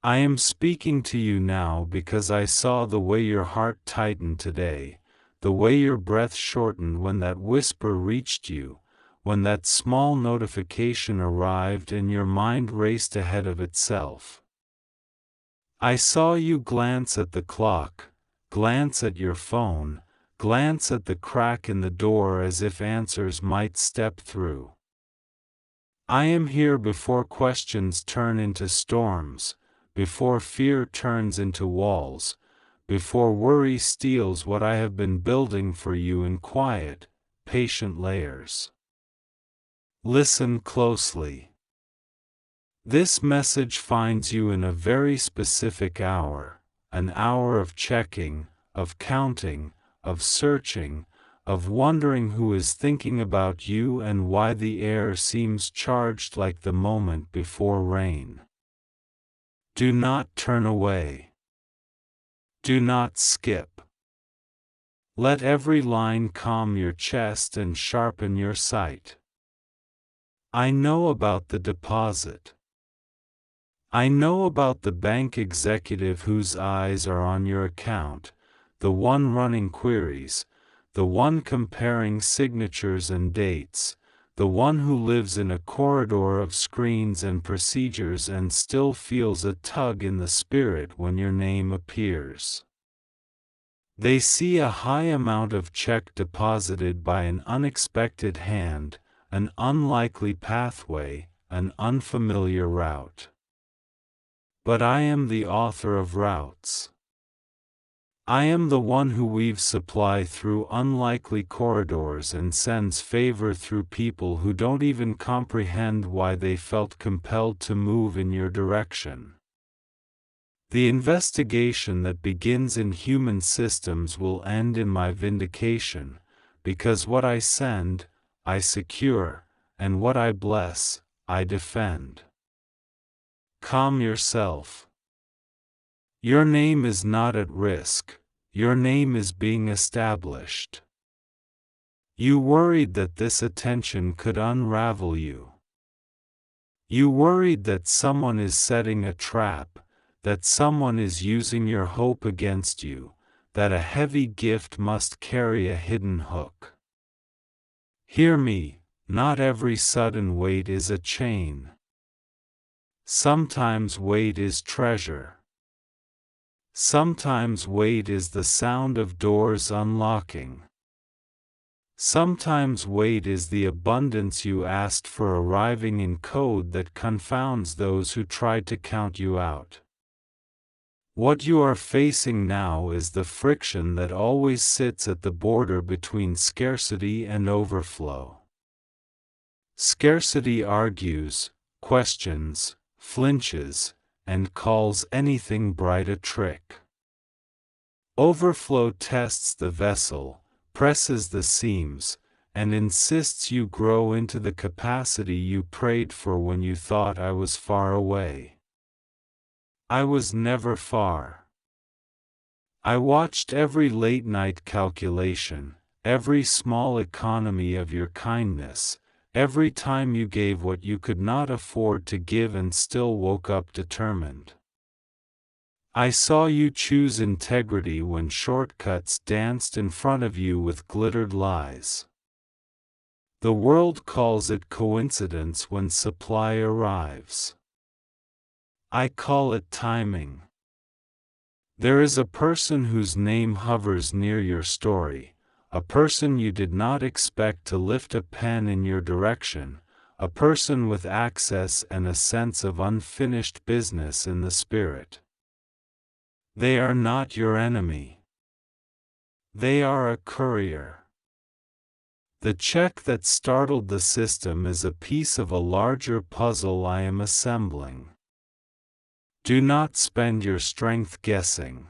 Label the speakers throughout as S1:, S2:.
S1: I am speaking to you now because I saw the way your heart tightened today, the way your breath shortened when that whisper reached you, when that small notification arrived and your mind raced ahead of itself. I saw you glance at the clock, glance at your phone, glance at the crack in the door as if answers might step through. I am here before questions turn into storms, before fear turns into walls, before worry steals what I have been building for you in quiet, patient layers. Listen closely. This message finds you in a very specific hour, an hour of checking, of counting, of searching, of wondering who is thinking about you and why the air seems charged like the moment before rain. Do not turn away. Do not skip. Let every line calm your chest and sharpen your sight. I know about the deposit. I know about the bank executive whose eyes are on your account, the one running queries, the one comparing signatures and dates, the one who lives in a corridor of screens and procedures and still feels a tug in the spirit when your name appears. They see a high amount of check deposited by an unexpected hand, an unlikely pathway, an unfamiliar route. But I am the author of routes. I am the one who weaves supply through unlikely corridors and sends favor through people who don't even comprehend why they felt compelled to move in your direction. The investigation that begins in human systems will end in my vindication, because what I send, I secure, and what I bless, I defend. Calm yourself. Your name is not at risk, your name is being established. You worried that this attention could unravel you. You worried that someone is setting a trap, that someone is using your hope against you, that a heavy gift must carry a hidden hook. Hear me, not every sudden weight is a chain. Sometimes weight is treasure. Sometimes weight is the sound of doors unlocking. Sometimes weight is the abundance you asked for arriving in code that confounds those who tried to count you out. What you are facing now is the friction that always sits at the border between scarcity and overflow. Scarcity argues, questions, flinches, and calls anything bright a trick. Overflow tests the vessel, presses the seams, and insists you grow into the capacity you prayed for when you thought I was far away. I was never far. I watched every late-night calculation, every small economy of your kindness, every time you gave what you could not afford to give and still woke up determined. I saw you choose integrity when shortcuts danced in front of you with glittered lies. The world calls it coincidence when supply arrives. I call it timing. There is a person whose name hovers near your story, a person you did not expect to lift a pen in your direction, a person with access and a sense of unfinished business in the spirit. They are not your enemy. They are a courier. The check that startled the system is a piece of a larger puzzle I am assembling. Do not spend your strength guessing.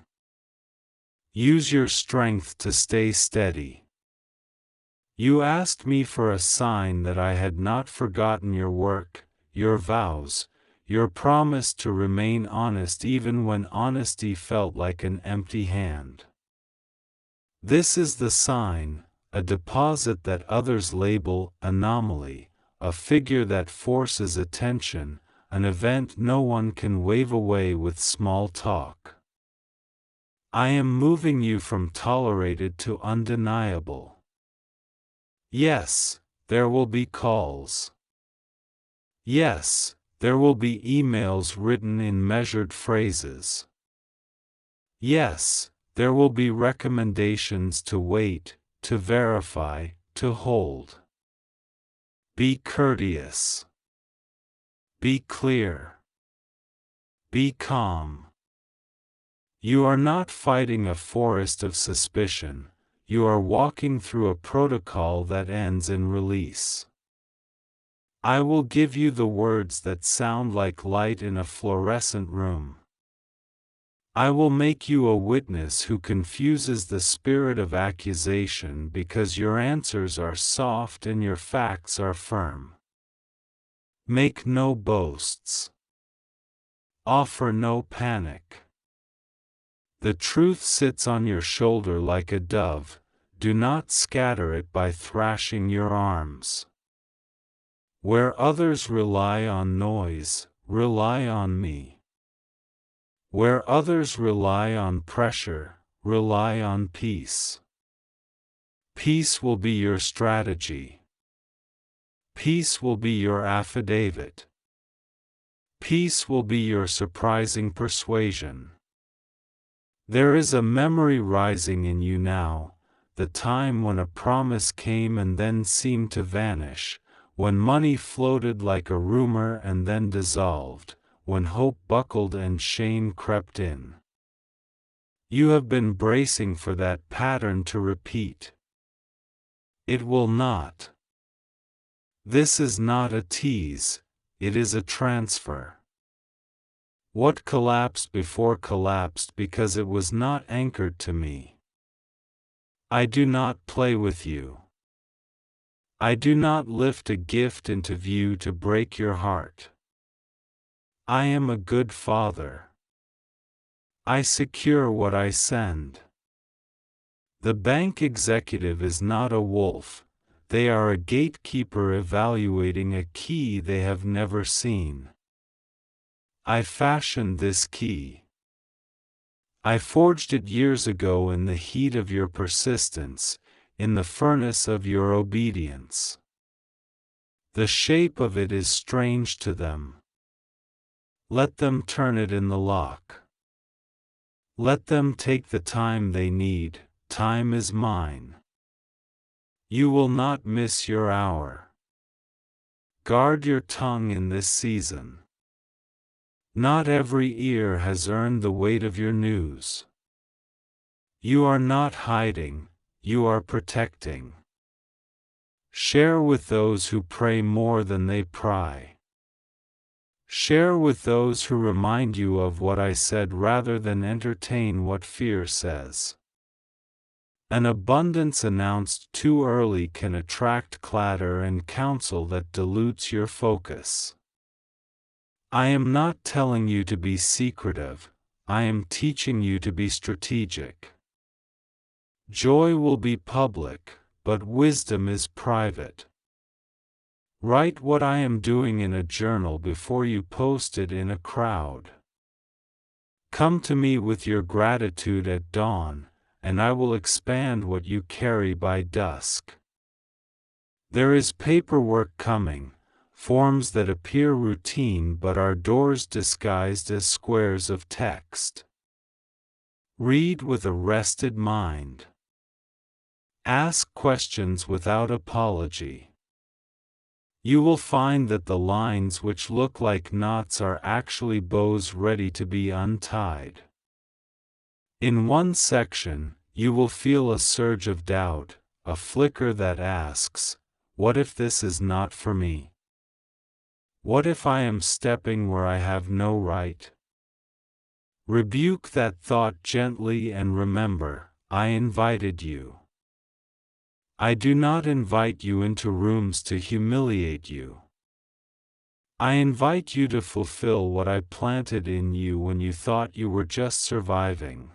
S1: Use your strength to stay steady. You asked me for a sign that I had not forgotten your work, your vows, your promise to remain honest even when honesty felt like an empty hand. This is the sign, a deposit that others label anomaly, a figure that forces attention, an event no one can wave away with small talk. I am moving you from tolerated to undeniable. Yes, there will be calls. Yes, there will be emails written in measured phrases. Yes, there will be recommendations to wait, to verify, to hold. Be courteous. Be clear. Be calm. You are not fighting a forest of suspicion, you are walking through a protocol that ends in release. I will give you the words that sound like light in a fluorescent room. I will make you a witness who confuses the spirit of accusation because your answers are soft and your facts are firm. Make no boasts. Offer no panic. The truth sits on your shoulder like a dove, do not scatter it by thrashing your arms. Where others rely on noise, rely on me. Where others rely on pressure, rely on peace. Peace will be your strategy. Peace will be your affidavit. Peace will be your surprising persuasion. There is a memory rising in you now, the time when a promise came and then seemed to vanish, when money floated like a rumor and then dissolved, when hope buckled and shame crept in. You have been bracing for that pattern to repeat. It will not. This is not a tease, it is a transfer. What collapsed before collapsed because it was not anchored to me. I do not play with you. I do not lift a gift into view to break your heart. I am a good father. I secure what I send. The bank executive is not a wolf, they are a gatekeeper evaluating a key they have never seen. I fashioned this key. I forged it years ago in the heat of your persistence, in the furnace of your obedience. The shape of it is strange to them. Let them turn it in the lock. Let them take the time they need, time is mine. You will not miss your hour. Guard your tongue in this season. Not every ear has earned the weight of your news. You are not hiding, you are protecting. Share with those who pray more than they pry. Share with those who remind you of what I said rather than entertain what fear says. An abundance announced too early can attract clatter and counsel that dilutes your focus. I am not telling you to be secretive, I am teaching you to be strategic. Joy will be public, but wisdom is private. Write what I am doing in a journal before you post it in a crowd. Come to me with your gratitude at dawn, and I will expand what you carry by dusk. There is paperwork coming, forms that appear routine but are doors disguised as squares of text. Read with a rested mind. Ask questions without apology. You will find that the lines which look like knots are actually bows ready to be untied. In one section, you will feel a surge of doubt, a flicker that asks, what if this is not for me? What if I am stepping where I have no right? Rebuke that thought gently and remember, I invited you. I do not invite you into rooms to humiliate you. I invite you to fulfill what I planted in you when you thought you were just surviving.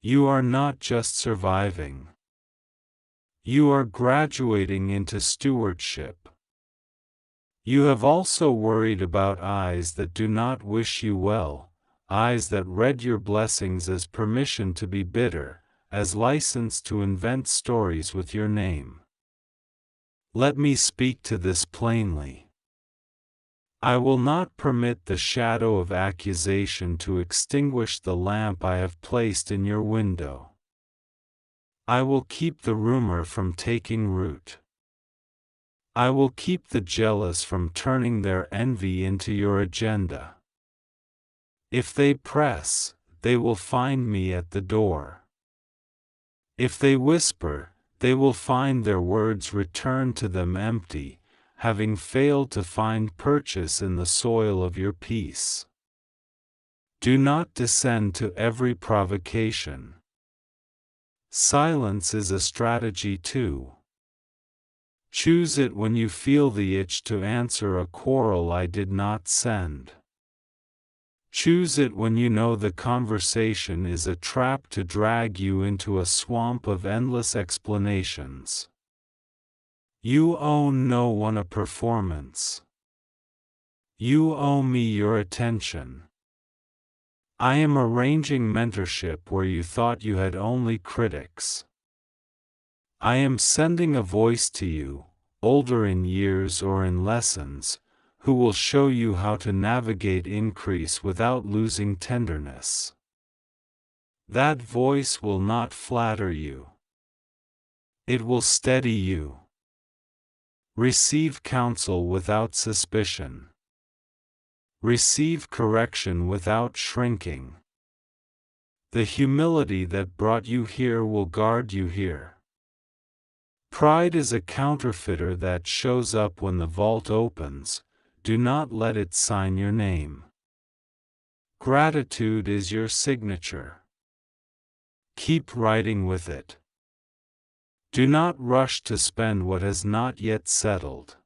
S1: You are not just surviving. You are graduating into stewardship. You have also worried about eyes that do not wish you well, eyes that read your blessings as permission to be bitter, as license to invent stories with your name. Let me speak to this plainly. I will not permit the shadow of accusation to extinguish the lamp I have placed in your window. I will keep the rumor from taking root. I will keep the jealous from turning their envy into your agenda. If they press, they will find me at the door. If they whisper, they will find their words return to them empty, having failed to find purchase in the soil of your peace. Do not descend to every provocation. Silence is a strategy too. Choose it when you feel the itch to answer a quarrel I did not send. Choose it when you know the conversation is a trap to drag you into a swamp of endless explanations. You owe no one a performance. You owe me your attention. I am arranging mentorship where you thought you had only critics. I am sending a voice to you, older in years or in lessons, who will show you how to navigate increase without losing tenderness. That voice will not flatter you. It will steady you. Receive counsel without suspicion. Receive correction without shrinking. The humility that brought you here will guard you here. Pride is a counterfeiter that shows up when the vault opens. Do not let it sign your name. Gratitude is your signature. Keep writing with it. Do not rush to spend what has not yet settled.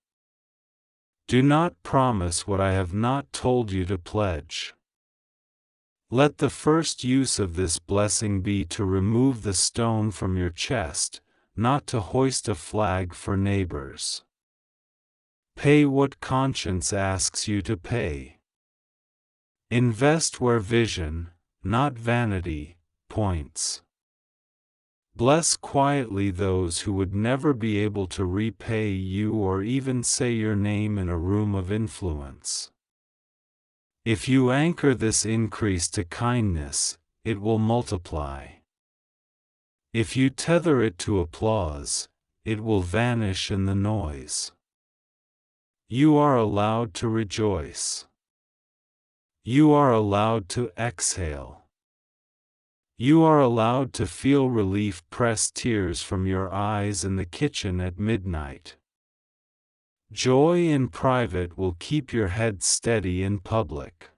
S1: Do not promise what I have not told you to pledge. Let the first use of this blessing be to remove the stone from your chest, not to hoist a flag for neighbors. Pay what conscience asks you to pay. Invest where vision, not vanity, points. Bless quietly those who would never be able to repay you or even say your name in a room of influence. If you anchor this increase to kindness, it will multiply. If you tether it to applause, it will vanish in the noise. You are allowed to rejoice. You are allowed to exhale. You are allowed to feel relief press tears from your eyes in the kitchen at midnight. Joy in private will keep your head steady in public.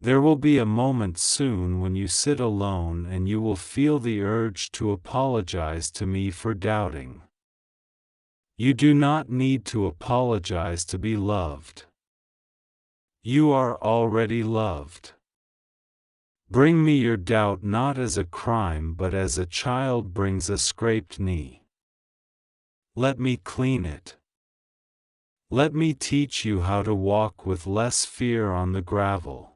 S1: There will be a moment soon when you sit alone and you will feel the urge to apologize to me for doubting. You do not need to apologize to be loved. You are already loved. Bring me your doubt not as a crime but as a child brings a scraped knee. Let me clean it. Let me teach you how to walk with less fear on the gravel.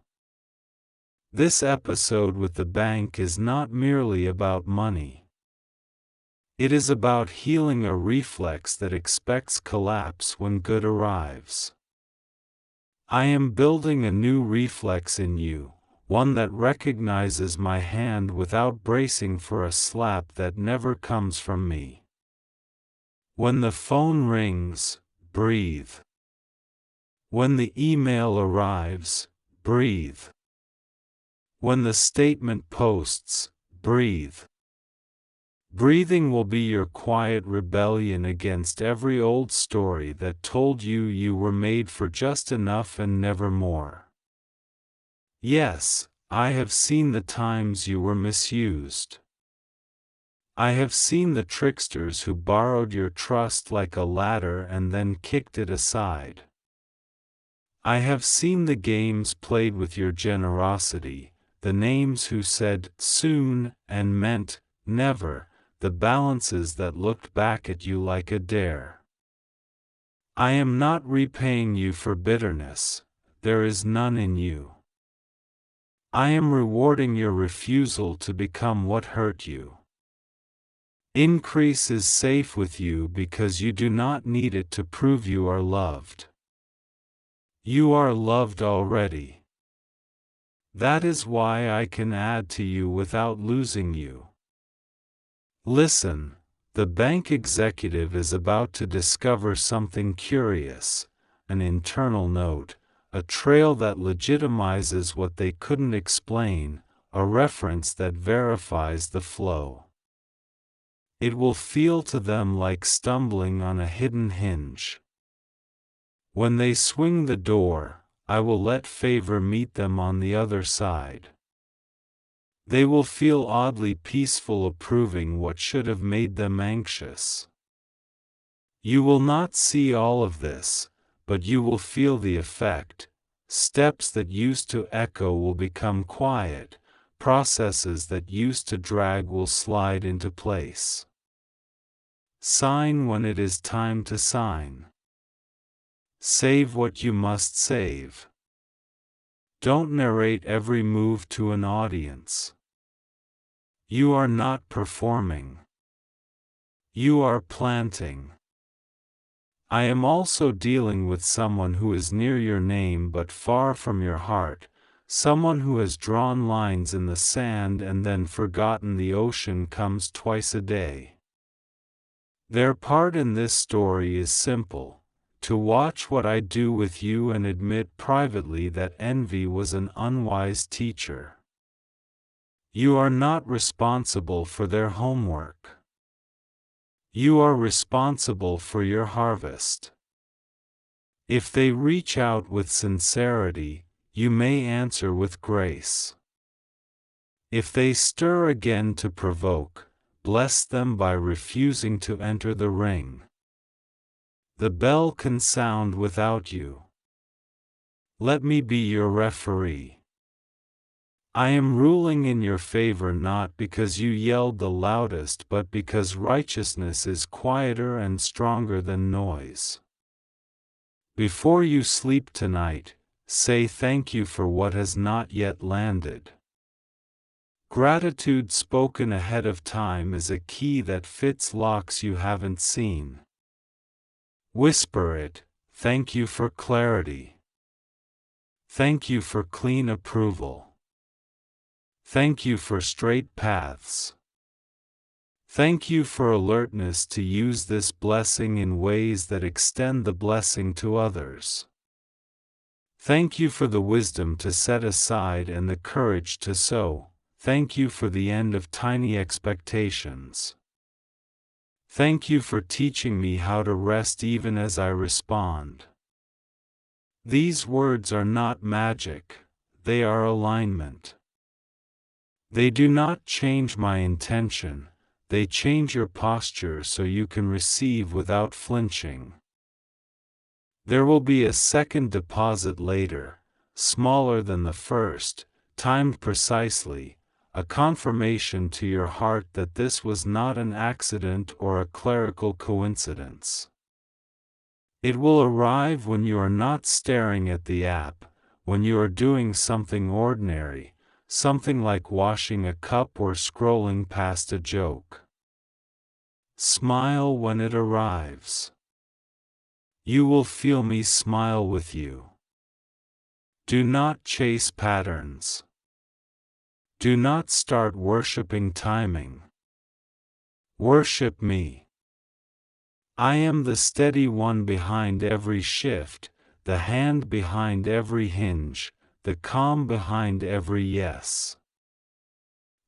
S1: This episode with the bank is not merely about money. It is about healing a reflex that expects collapse when good arrives. I am building a new reflex in you, one that recognizes my hand without bracing for a slap that never comes from me. When the phone rings, breathe. When the email arrives, breathe. When the statement posts, breathe. Breathing will be your quiet rebellion against every old story that told you you were made for just enough and never more. Yes, I have seen the times you were misused. I have seen the tricksters who borrowed your trust like a ladder and then kicked it aside. I have seen the games played with your generosity, the names who said soon and meant never, the balances that looked back at you like a dare. I am not repaying you for bitterness, there is none in you. I am rewarding your refusal to become what hurt you. Increase is safe with you because you do not need it to prove you are loved. You are loved already. That is why I can add to you without losing you. Listen, the bank executive is about to discover something curious, an internal note, a trail that legitimizes what they couldn't explain, a reference that verifies the flow. It will feel to them like stumbling on a hidden hinge. When they swing the door, I will let favor meet them on the other side. They will feel oddly peaceful, approving what should have made them anxious. You will not see all of this, but you will feel the effect. Steps that used to echo will become quiet, processes that used to drag will slide into place. Sign when it is time to sign. Save what you must save. Don't narrate every move to an audience. You are not performing. You are planting. I am also dealing with someone who is near your name but far from your heart, someone who has drawn lines in the sand and then forgotten the ocean comes twice a day. Their part in this story is simple: to watch what I do with you and admit privately that envy was an unwise teacher. You are not responsible for their homework. You are responsible for your harvest. If they reach out with sincerity, you may answer with grace. If they stir again to provoke, bless them by refusing to enter the ring. The bell can sound without you. Let me be your referee. I am ruling in your favor not because you yelled the loudest but because righteousness is quieter and stronger than noise. Before you sleep tonight, say thank you for what has not yet landed. Gratitude spoken ahead of time is a key that fits locks you haven't seen. Whisper it: thank you for clarity. Thank you for clean approval. Thank you for straight paths. Thank you for alertness to use this blessing in ways that extend the blessing to others. Thank you for the wisdom to set aside and the courage to sow. Thank you for the end of tiny expectations. Thank you for teaching me how to rest even as I respond. These words are not magic, they are alignment. They do not change my intention, they change your posture so you can receive without flinching. There will be a second deposit later, smaller than the first, timed precisely, a confirmation to your heart that this was not an accident or a clerical coincidence. It will arrive when you are not staring at the app, when you are doing something ordinary, something like washing a cup or scrolling past a joke. Smile when it arrives. You will feel me smile with you. Do not chase patterns. Do not start worshiping timing. Worship me. I am the steady one behind every shift, the hand behind every hinge, the calm behind every yes.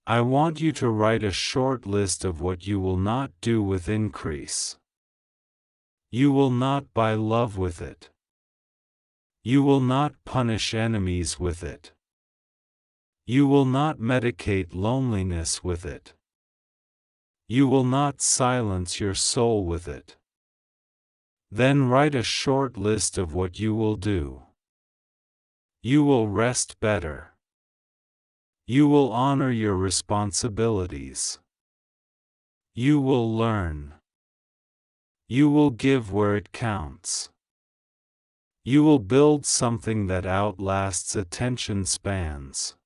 S1: I want you to write a short list of what you will not do with increase. You will not buy love with it. You will not punish enemies with it. You will not medicate loneliness with it. You will not silence your soul with it. Then write a short list of what you will do. You will rest better. You will honor your responsibilities. You will learn. You will give where it counts. You will build something that outlasts attention spans.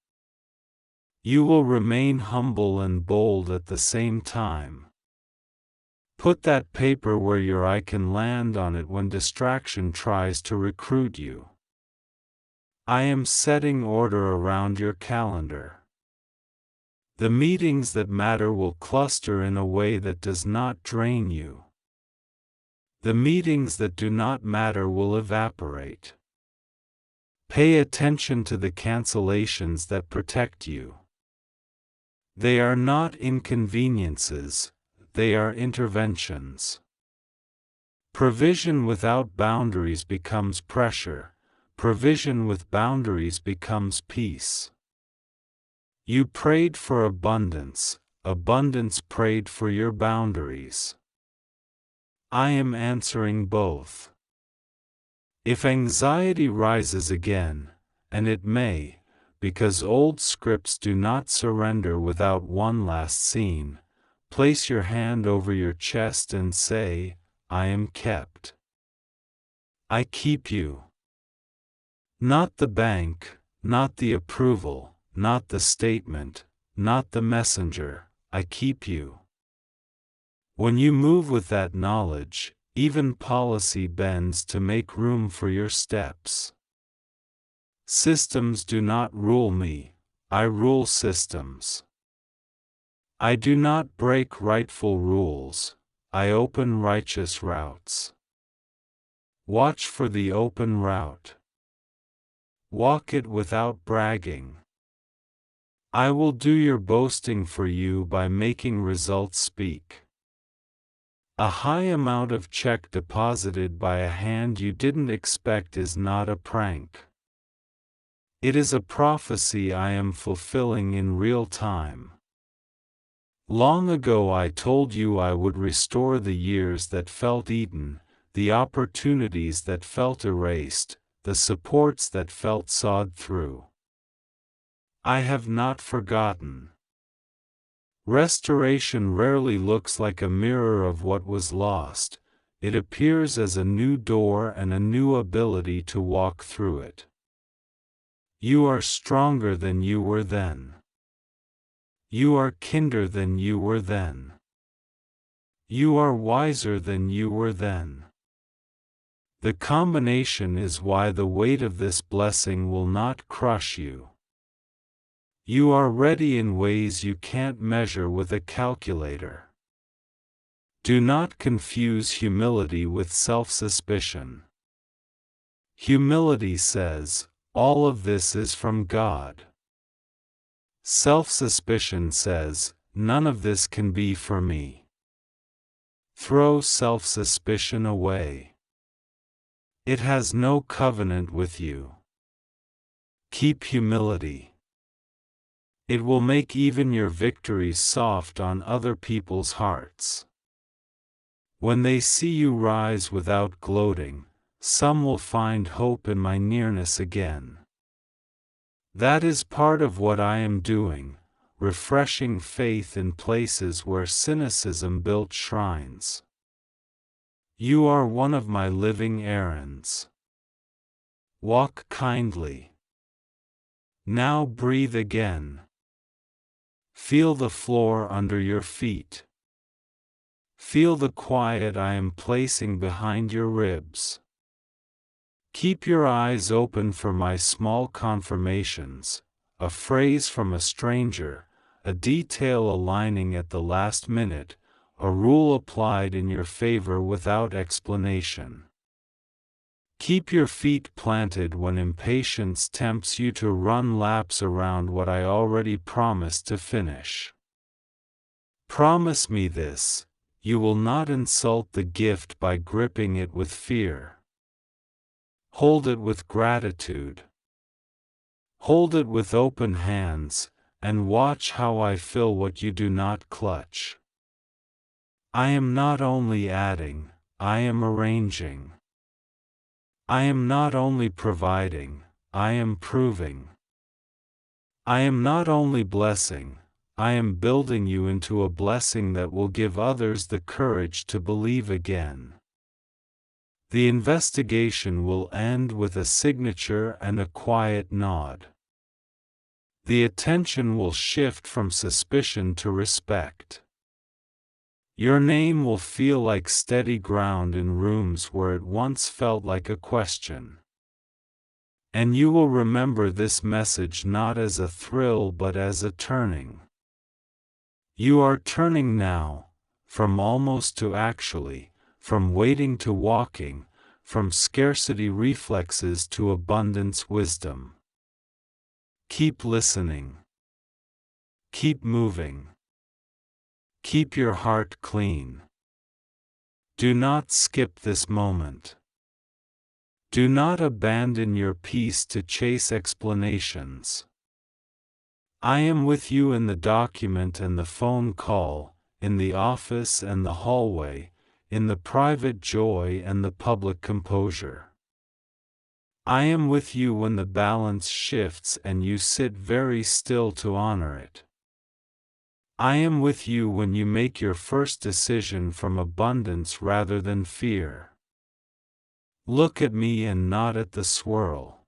S1: You will remain humble and bold at the same time. Put that paper where your eye can land on it when distraction tries to recruit you. I am setting order around your calendar. The meetings that matter will cluster in a way that does not drain you. The meetings that do not matter will evaporate. Pay attention to the cancellations that protect you. They are not inconveniences, they are interventions. Provision without boundaries becomes pressure. Provision with boundaries becomes peace. You prayed for abundance, abundance prayed for your boundaries. I am answering both. If anxiety rises again, and it may, because old scripts do not surrender without one last scene, place your hand over your chest and say, I am kept. I keep you. Not the bank, not the approval, not the statement, not the messenger, I keep you. When you move with that knowledge, even policy bends to make room for your steps. Systems do not rule me, I rule systems. I do not break rightful rules, I open righteous routes. Watch for the open route. Walk it without bragging. I will do your boasting for you by making results speak. A high amount of check deposited by a hand you didn't expect is not a prank. It is a prophecy I am fulfilling in real time. Long ago I told you I would restore the years that felt eaten, the opportunities that felt erased, the supports that felt sawed through. I have not forgotten. Restoration rarely looks like a mirror of what was lost, it appears as a new door and a new ability to walk through it. You are stronger than you were then. You are kinder than you were then. You are wiser than you were then. The combination is why the weight of this blessing will not crush you. You are ready in ways you can't measure with a calculator. Do not confuse humility with self-suspicion. Humility says, all of this is from God. Self-suspicion says, none of this can be for me. Throw self-suspicion away. It has no covenant with you. Keep humility. It will make even your victories soft on other people's hearts. When they see you rise without gloating, some will find hope in my nearness again. That is part of what I am doing, refreshing faith in places where cynicism built shrines. You are one of my living errands. Walk kindly. Now breathe again. Feel the floor under your feet. Feel the quiet I am placing behind your ribs. Keep your eyes open for my small confirmations, a phrase from a stranger, a detail aligning at the last minute, a rule applied in your favor without explanation. Keep your feet planted when impatience tempts you to run laps around what I already promised to finish. Promise me this, you will not insult the gift by gripping it with fear. Hold it with gratitude. Hold it with open hands, and watch how I fill what you do not clutch. I am not only adding, I am arranging. I am not only providing, I am proving. I am not only blessing, I am building you into a blessing that will give others the courage to believe again. The investigation will end with a signature and a quiet nod. The attention will shift from suspicion to respect. Your name will feel like steady ground in rooms where it once felt like a question. And you will remember this message not as a thrill but as a turning. You are turning now, from almost to actually, from waiting to walking, from scarcity reflexes to abundance wisdom. Keep listening. Keep moving. Keep your heart clean. Do not skip this moment. Do not abandon your peace to chase explanations. I am with you in the document and the phone call, in the office and the hallway, in the private joy and the public composure. I am with you when the balance shifts and you sit very still to honor it. I am with you when you make your first decision from abundance rather than fear. Look at me and not at the swirl.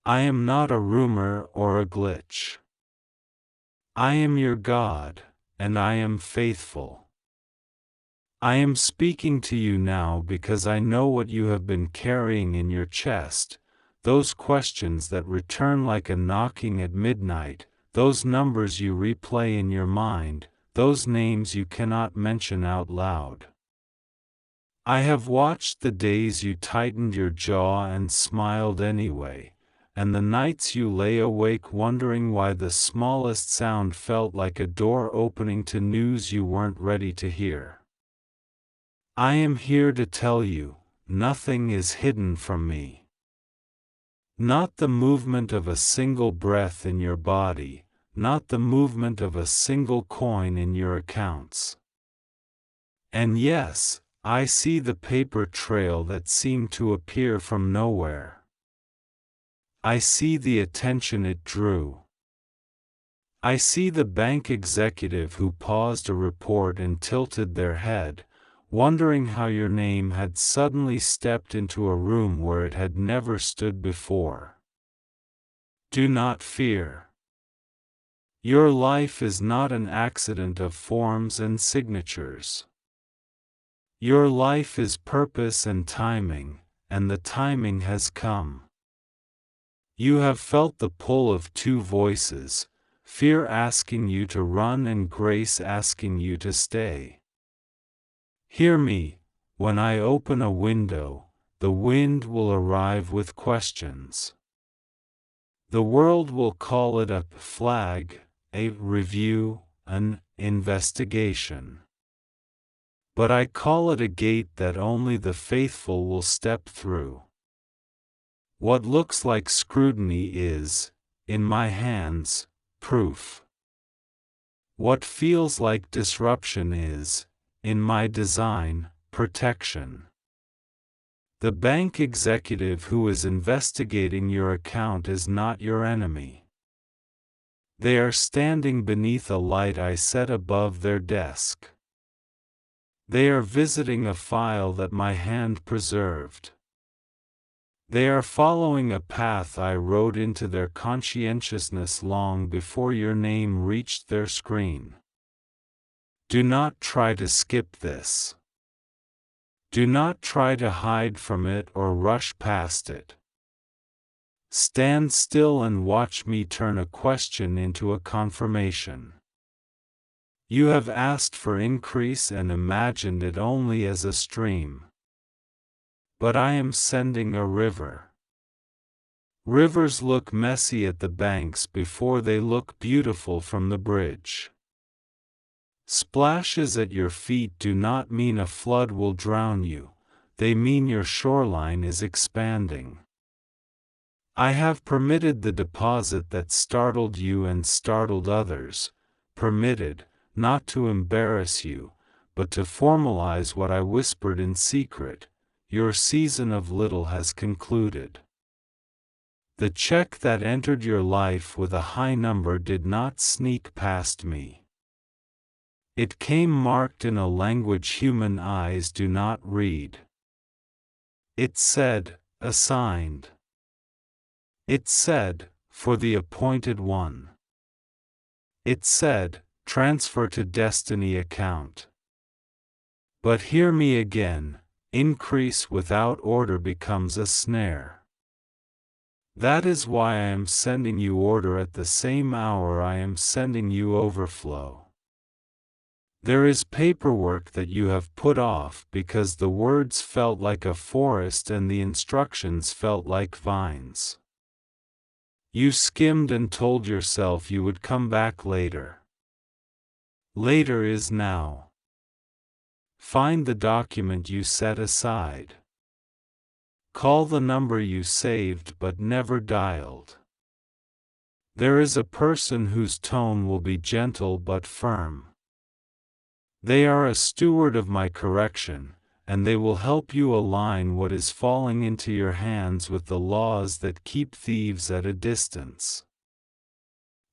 S1: I am not a rumor or a glitch. I am your God, and I am faithful. I am speaking to you now because I know what you have been carrying in your chest, those questions that return like a knocking at midnight, those numbers you replay in your mind, those names you cannot mention out loud. I have watched the days you tightened your jaw and smiled anyway, and the nights you lay awake wondering why the smallest sound felt like a door opening to news you weren't ready to hear. I am here to tell you, nothing is hidden from me. Not the movement of a single breath in your body, not the movement of a single coin in your accounts. And yes, I see the paper trail that seemed to appear from nowhere. I see the attention it drew. I see the bank executive who paused a report and tilted their head, wondering how your name had suddenly stepped into a room where it had never stood before. Do not fear. Your life is not an accident of forms and signatures. Your life is purpose and timing, and the timing has come. You have felt the pull of two voices, fear asking you to run and grace asking you to stay. Hear me, when I open a window, the wind will arrive with questions. The world will call it a flag, a review, an investigation. But I call it a gate that only the faithful will step through. What looks like scrutiny is, in my hands, proof. What feels like disruption is, in my design, protection. The bank executive who is investigating your account is not your enemy. They are standing beneath a light I set above their desk. They are visiting a file that my hand preserved. They are following a path I wrote into their conscientiousness long before your name reached their screen. Do not try to skip this. Do not try to hide from it or rush past it. Stand still and watch me turn a question into a confirmation. You have asked for increase and imagined it only as a stream. But I am sending a river. Rivers look messy at the banks before they look beautiful from the bridge. Splashes at your feet do not mean a flood will drown you, they mean your shoreline is expanding. I have permitted the deposit that startled you and startled others, permitted, not to embarrass you, but to formalize what I whispered in secret. Your season of little has concluded. The check that entered your life with a high number did not sneak past me. It came marked in a language human eyes do not read. It said, assigned. It said, for the appointed one. It said, transfer to destiny account. But hear me again, increase without order becomes a snare. That is why I am sending you order at the same hour I am sending you overflow. There is paperwork that you have put off because the words felt like a forest and the instructions felt like vines. You skimmed and told yourself you would come back later. Later is now. Find the document you set aside. Call the number you saved but never dialed. There is a person whose tone will be gentle but firm. They are a steward of my correction, and they will help you align what is falling into your hands with the laws that keep thieves at a distance.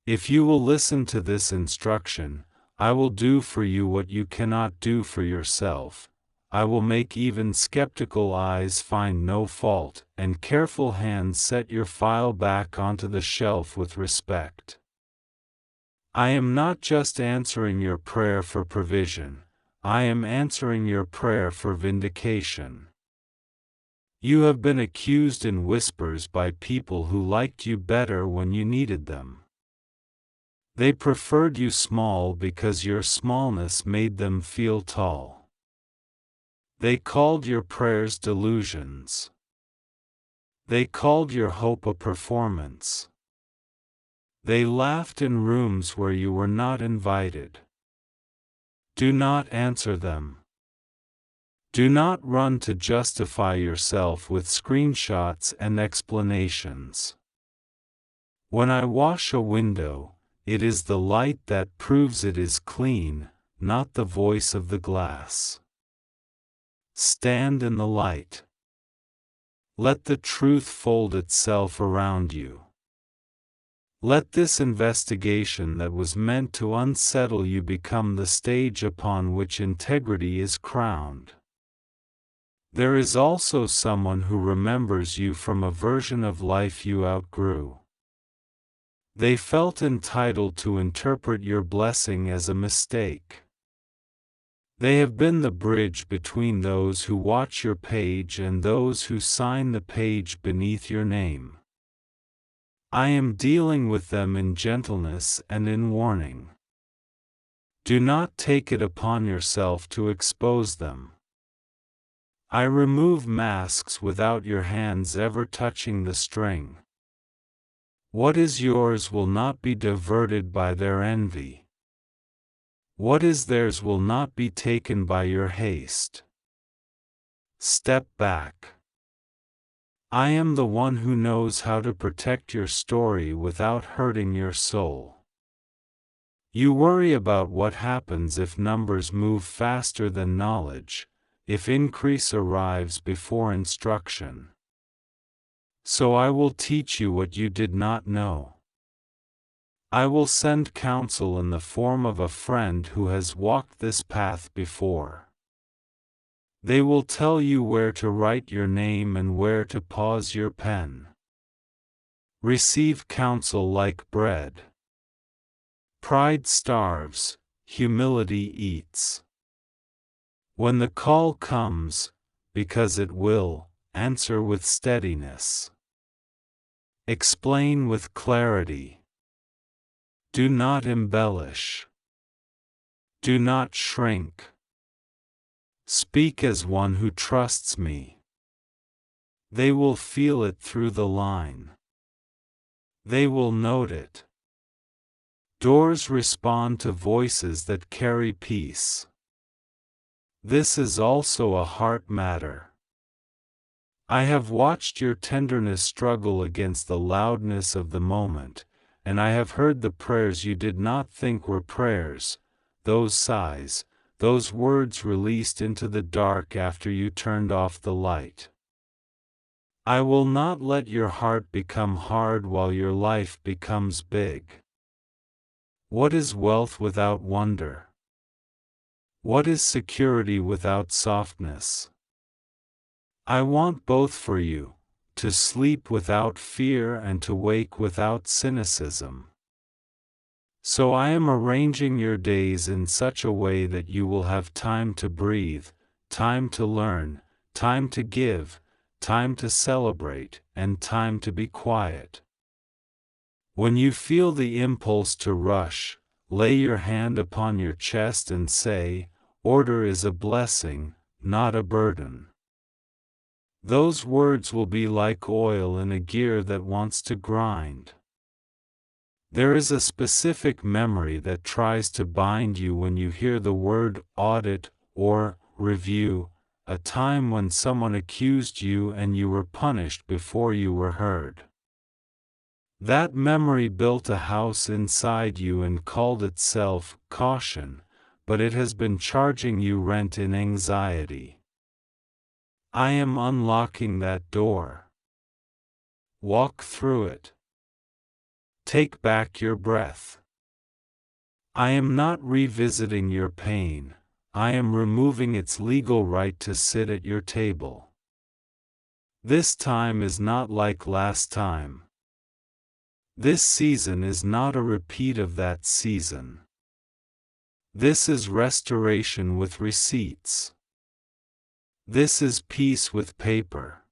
S1: If you will listen to this instruction, I will do for you what you cannot do for yourself. I will make even skeptical eyes find no fault, and careful hands set your file back onto the shelf with respect. I am not just answering your prayer for provision, I am answering your prayer for vindication. You have been accused in whispers by people who liked you better when you needed them. They preferred you small because your smallness made them feel tall. They called your prayers delusions. They called your hope a performance. They laughed in rooms where you were not invited. Do not answer them. Do not run to justify yourself with screenshots and explanations. When I wash a window, it is the light that proves it is clean, not the voice of the glass. Stand in the light. Let the truth fold itself around you. Let this investigation that was meant to unsettle you become the stage upon which integrity is crowned. There is also someone who remembers you from a version of life you outgrew. They felt entitled to interpret your blessing as a mistake. They have been the bridge between those who watch your page and those who sign the page beneath your name. I am dealing with them in gentleness and in warning. Do not take it upon yourself to expose them. I remove masks without your hands ever touching the string. What is yours will not be diverted by their envy. What is theirs will not be taken by your haste. Step back. I am the one who knows how to protect your story without hurting your soul. You worry about what happens if numbers move faster than knowledge, if increase arrives before instruction. So I will teach you what you did not know. I will send counsel in the form of a friend who has walked this path before. They will tell you where to write your name and where to pause your pen. Receive counsel like bread. Pride starves, humility eats. When the call comes, because it will, answer with steadiness. Explain with clarity. Do not embellish. Do not shrink. Speak as one who trusts me. They will feel it through the line. They will note it. Doors respond to voices that carry peace. This is also a heart matter. I have watched your tenderness struggle against the loudness of the moment, and I have heard the prayers you did not think were prayers, those sighs, those words released into the dark after you turned off the light. I will not let your heart become hard while your life becomes big. What is wealth without wonder? What is security without softness? I want both for you, to sleep without fear and to wake without cynicism. So I am arranging your days in such a way that you will have time to breathe, time to learn, time to give, time to celebrate, and time to be quiet. When you feel the impulse to rush, lay your hand upon your chest and say, "Order is a blessing, not a burden." Those words will be like oil in a gear that wants to grind. There is a specific memory that tries to bind you when you hear the word audit or review, a time when someone accused you and you were punished before you were heard. That memory built a house inside you and called itself caution, but it has been charging you rent in anxiety. I am unlocking that door. Walk through it. Take back your breath. I am not revisiting your pain, I am removing its legal right to sit at your table. This time is not like last time. This season is not a repeat of that season. This is restoration with receipts. This is peace with paper.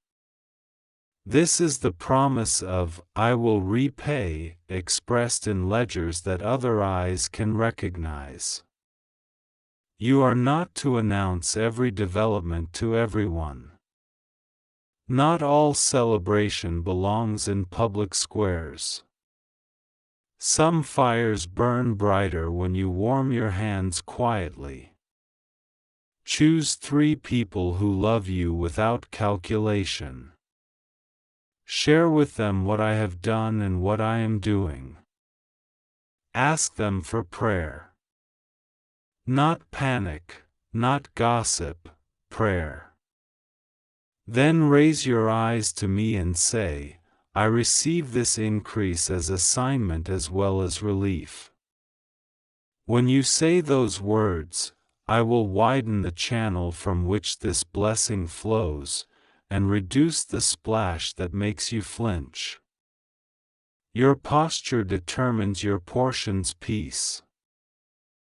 S1: This is the promise of, "I will repay," expressed in ledgers that other eyes can recognize. You are not to announce every development to everyone. Not all celebration belongs in public squares. Some fires burn brighter when you warm your hands quietly. Choose 3 people who love you without calculation. Share with them what I have done and what I am doing. Ask them for prayer. Not panic, not gossip, prayer. Then raise your eyes to me and say, "I receive this increase as assignment as well as relief." When you say those words, I will widen the channel from which this blessing flows, and reduce the splash that makes you flinch. Your posture determines your portion's peace.